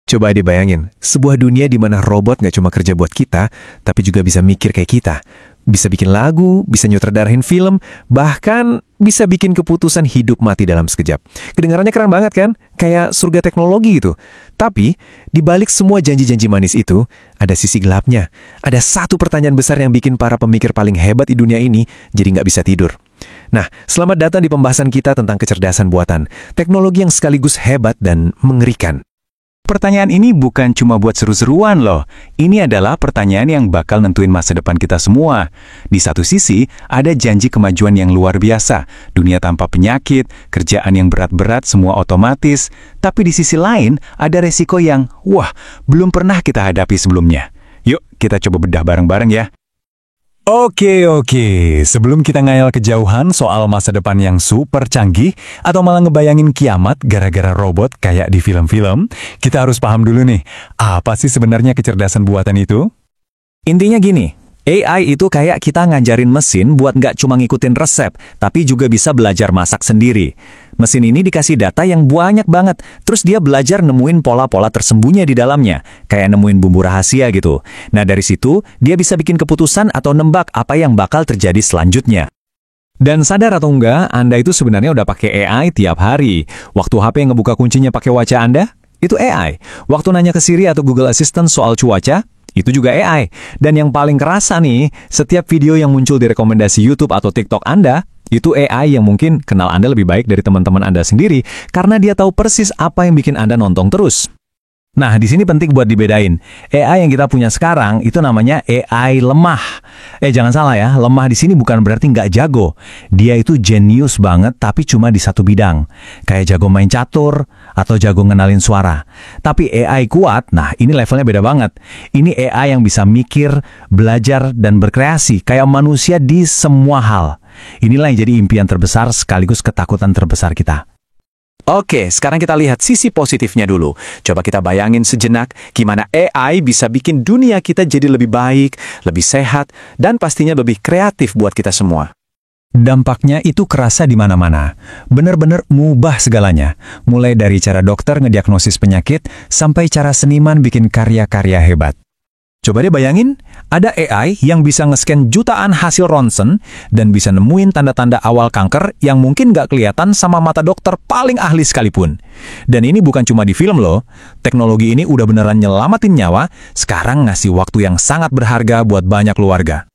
Coba dibayangin, sebuah dunia di mana robot nggak cuma kerja buat kita, tapi juga bisa mikir kayak kita. Bisa bikin lagu, bisa nyutradarain film, bahkan bisa bikin keputusan hidup mati dalam sekejap. Kedengarannya keren banget kan? Kayak surga teknologi gitu. Tapi, di balik semua janji-janji manis itu, ada sisi gelapnya. Ada satu pertanyaan besar yang bikin para pemikir paling hebat di dunia ini jadi nggak bisa tidur. Nah, selamat datang di pembahasan kita tentang kecerdasan buatan, teknologi yang sekaligus hebat dan mengerikan. Pertanyaan ini bukan cuma buat seru-seruan loh. Ini adalah pertanyaan yang bakal nentuin masa depan kita semua. Di satu sisi, ada janji kemajuan yang luar biasa. Dunia tanpa penyakit, kerjaan yang berat-berat semua otomatis. Tapi di sisi lain, ada resiko yang, wah, belum pernah kita hadapi sebelumnya. Yuk, kita coba bedah bareng-bareng ya. Oke. Sebelum kita ngayal kejauhan soal masa depan yang super canggih atau malah ngebayangin kiamat gara-gara robot kayak di film-film, kita harus paham dulu nih, apa sih sebenarnya kecerdasan buatan itu? Intinya gini, AI itu kayak kita ngajarin mesin buat nggak cuma ngikutin resep, tapi juga bisa belajar masak sendiri. Mesin ini dikasih data yang banyak banget, terus dia belajar nemuin pola-pola tersembunyi di dalamnya, kayak nemuin bumbu rahasia gitu. Nah dari situ, dia bisa bikin keputusan atau nembak apa yang bakal terjadi selanjutnya. Dan sadar atau enggak, Anda itu sebenarnya udah pakai AI tiap hari. Waktu HP yang ngebuka kuncinya pakai wajah Anda, itu AI. Waktu nanya ke Siri atau Google Assistant soal cuaca, itu juga AI. Dan yang paling kerasa nih, setiap video yang muncul di rekomendasi YouTube atau TikTok Anda, itu AI yang mungkin kenal Anda lebih baik dari teman-teman Anda sendiri, karena dia tahu persis apa yang bikin Anda nonton terus. Nah, di sini penting buat dibedain. AI yang kita punya sekarang itu namanya AI lemah. Jangan salah ya, lemah di sini bukan berarti nggak jago. Dia itu jenius banget, tapi cuma di satu bidang. Kayak jago main catur, atau jago ngenalin suara. Tapi AI kuat, nah ini levelnya beda banget. Ini AI yang bisa mikir, belajar, dan berkreasi, kayak manusia di semua hal. Inilah yang jadi impian terbesar sekaligus ketakutan terbesar kita. Oke, sekarang kita lihat sisi positifnya dulu. Coba kita bayangin sejenak gimana AI bisa bikin dunia kita jadi lebih baik, lebih sehat, dan pastinya lebih kreatif buat kita semua. Dampaknya itu kerasa di mana-mana. Bener-bener ngubah segalanya. Mulai dari cara dokter ngediagnosis penyakit, sampai cara seniman bikin karya-karya hebat. Coba deh bayangin, ada AI yang bisa nge-scan jutaan hasil ronsen dan bisa nemuin tanda-tanda awal kanker yang mungkin nggak kelihatan sama mata dokter paling ahli sekalipun. Dan ini bukan cuma di film loh, teknologi ini udah beneran nyelamatin nyawa, sekarang ngasih waktu yang sangat berharga buat banyak keluarga.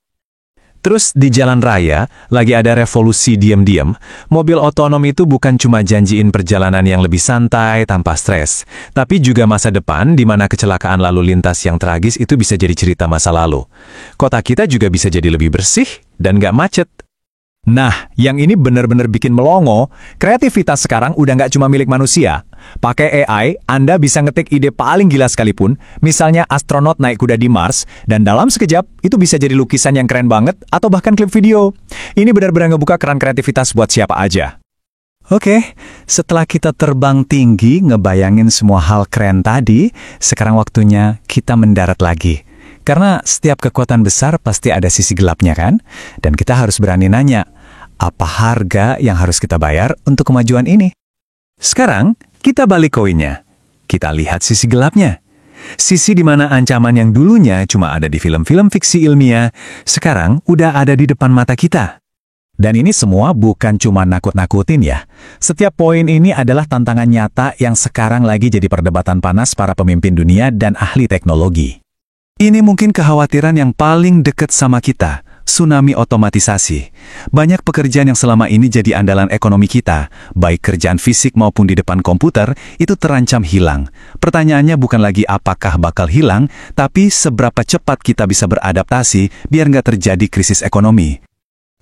Terus di jalan raya, lagi ada revolusi diam-diam. Mobil otonom itu bukan cuma janjiin perjalanan yang lebih santai tanpa stres, tapi juga masa depan di mana kecelakaan lalu lintas yang tragis itu bisa jadi cerita masa lalu. Kota kita juga bisa jadi lebih bersih dan nggak macet. Nah, yang ini bener-bener bikin melongo, kreativitas sekarang udah nggak cuma milik manusia. Pakai AI, Anda bisa ngetik ide paling gila sekalipun, misalnya astronot naik kuda di Mars, dan dalam sekejap, itu bisa jadi lukisan yang keren banget, atau bahkan klip video. Ini benar-benar ngebuka keran kreativitas buat siapa aja. Oke, setelah kita terbang tinggi, ngebayangin semua hal keren tadi, sekarang waktunya kita mendarat lagi. Karena setiap kekuatan besar pasti ada sisi gelapnya kan? Dan kita harus berani nanya, apa harga yang harus kita bayar untuk kemajuan ini? Sekarang, kita balik koinnya. Kita lihat sisi gelapnya. Sisi di mana ancaman yang dulunya cuma ada di film-film fiksi ilmiah, sekarang udah ada di depan mata kita. Dan ini semua bukan cuma nakut-nakutin ya. Setiap poin ini adalah tantangan nyata yang sekarang lagi jadi perdebatan panas para pemimpin dunia dan ahli teknologi. Ini mungkin kekhawatiran yang paling dekat sama kita, tsunami otomatisasi. Banyak pekerjaan yang selama ini jadi andalan ekonomi kita, baik kerjaan fisik maupun di depan komputer, itu terancam hilang. Pertanyaannya bukan lagi apakah bakal hilang, tapi seberapa cepat kita bisa beradaptasi biar nggak terjadi krisis ekonomi.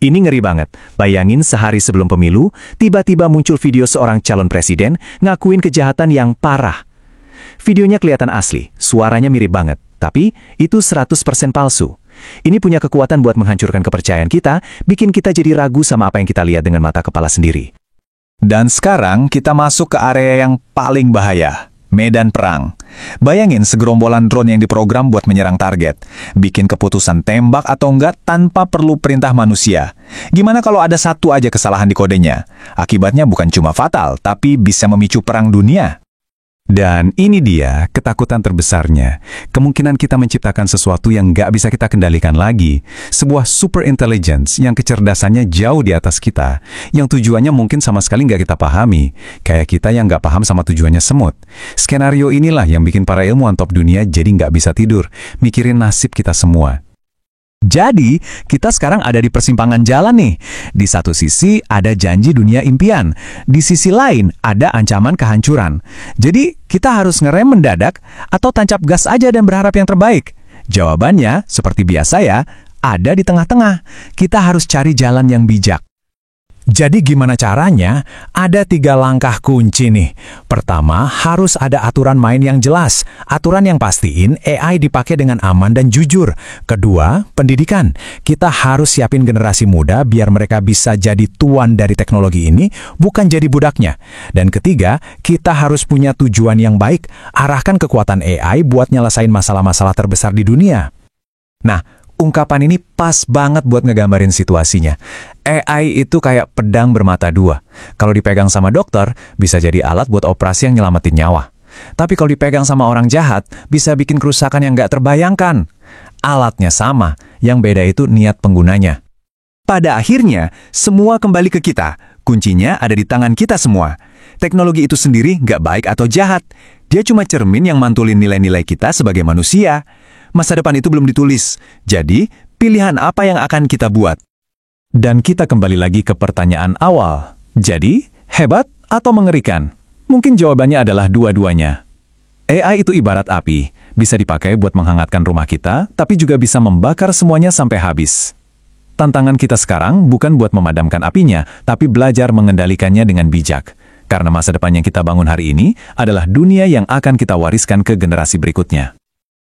Ini ngeri banget. Bayangin sehari sebelum pemilu, tiba-tiba muncul video seorang calon presiden ngakuin kejahatan yang parah. Videonya kelihatan asli, suaranya mirip banget. Tapi, itu 100% palsu. Ini punya kekuatan buat menghancurkan kepercayaan kita, bikin kita jadi ragu sama apa yang kita lihat dengan mata kepala sendiri. Dan sekarang kita masuk ke area yang paling bahaya, medan perang. Bayangin segerombolan drone yang diprogram buat menyerang target, bikin keputusan tembak atau enggak tanpa perlu perintah manusia. Gimana kalau ada satu aja kesalahan di kodenya? Akibatnya bukan cuma fatal, tapi bisa memicu perang dunia. Dan ini dia ketakutan terbesarnya. Kemungkinan kita menciptakan sesuatu yang nggak bisa kita kendalikan lagi. Sebuah super intelligence yang kecerdasannya jauh di atas kita. Yang tujuannya mungkin sama sekali nggak kita pahami. Kayak kita yang nggak paham sama tujuannya semut. Skenario inilah yang bikin para ilmuwan top dunia jadi nggak bisa tidur. Mikirin nasib kita semua. Jadi, kita sekarang ada di persimpangan jalan nih. Di satu sisi ada janji dunia impian, di sisi lain ada ancaman kehancuran. Jadi, kita harus ngerem mendadak atau tancap gas aja dan berharap yang terbaik? Jawabannya, seperti biasa ya, ada di tengah-tengah. Kita harus cari jalan yang bijak. Jadi gimana caranya? Ada 3 langkah kunci nih. Pertama, harus ada aturan main yang jelas. Aturan yang pastiin AI dipakai dengan aman dan jujur. Kedua, pendidikan. Kita harus siapin generasi muda biar mereka bisa jadi tuan dari teknologi ini, bukan jadi budaknya. Dan ketiga, kita harus punya tujuan yang baik. Arahkan kekuatan AI buat nyelesain masalah-masalah terbesar di dunia. Nah, ungkapan ini pas banget buat ngegambarin situasinya. AI itu kayak pedang bermata dua. Kalau dipegang sama dokter, bisa jadi alat buat operasi yang nyelamatin nyawa. Tapi kalau dipegang sama orang jahat, bisa bikin kerusakan yang nggak terbayangkan. Alatnya sama, yang beda itu niat penggunanya. Pada akhirnya, semua kembali ke kita. Kuncinya ada di tangan kita semua. Teknologi itu sendiri nggak baik atau jahat. Dia cuma cermin yang mantulin nilai-nilai kita sebagai manusia. Masa depan itu belum ditulis. Jadi, pilihan apa yang akan kita buat? Dan kita kembali lagi ke pertanyaan awal. Jadi, hebat atau mengerikan? Mungkin jawabannya adalah dua-duanya. AI itu ibarat api, bisa dipakai buat menghangatkan rumah kita, tapi juga bisa membakar semuanya sampai habis. Tantangan kita sekarang bukan buat memadamkan apinya, tapi belajar mengendalikannya dengan bijak. Karena masa depan yang kita bangun hari ini adalah dunia yang akan kita wariskan ke generasi berikutnya.